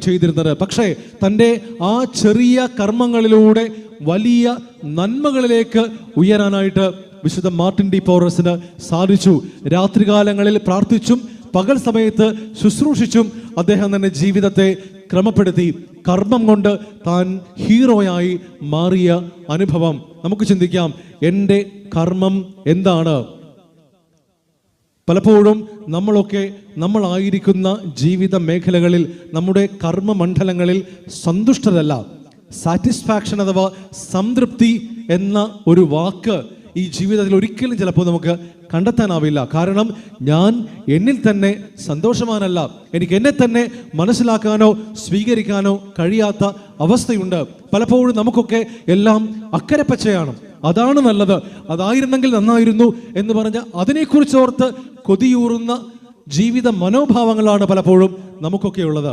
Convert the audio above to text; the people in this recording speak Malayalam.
ചെയ്തിരുന്നത്. പക്ഷേ തൻ്റെ ആ ചെറിയ കർമ്മങ്ങളിലൂടെ വലിയ നന്മകളിലേക്ക് ഉയരാനായിട്ട് വിശുദ്ധ മാർട്ടിൻ ഡി പോറസിന് സാധിച്ചു. രാത്രികാലങ്ങളിൽ പ്രാർത്ഥിച്ചും പകൽ സമയത്ത് ശുശ്രൂഷിച്ചും അദ്ദേഹം തന്നെ ജീവിതത്തെ ക്രമപ്പെടുത്തി. കർമ്മം കൊണ്ട് താൻ ഹീറോയായി മാറിയ അനുഭവം. നമുക്ക് ചിന്തിക്കാം, എൻ്റെ കർമ്മം എന്താണ്? പലപ്പോഴും നമ്മളായിരിക്കുന്ന ജീവിത മേഖലകളിൽ, നമ്മുടെ കർമ്മമണ്ഡലങ്ങളിൽ സന്തുഷ്ടരല്ല. സാറ്റിസ്ഫാക്ഷൻ അഥവാ സംതൃപ്തി എന്ന ഒരു വാക്ക് ഈ ജീവിതത്തിൽ ഒരിക്കലും ചിലപ്പോൾ നമുക്ക് കണ്ടെത്താനാവില്ല. കാരണം ഞാൻ എന്നിൽ തന്നെ സന്തോഷവാനല്ല. എനിക്ക് എന്നെ തന്നെ മനസ്സിലാക്കാനോ സ്വീകരിക്കാനോ കഴിയാത്ത അവസ്ഥയുണ്ട്. പലപ്പോഴും നമുക്കൊക്കെ എല്ലാം അക്കരപ്പച്ചയാണ്, അതാണ് നല്ലത്, അതായിരുന്നെങ്കിൽ നന്നായിരുന്നു എന്ന് പറഞ്ഞ് അതിനെക്കുറിച്ചോർത്ത് കൊതിയൂറുന്ന ജീവിത മനോഭാവങ്ങളാണ് പലപ്പോഴും നമുക്കൊക്കെ ഉള്ളത്.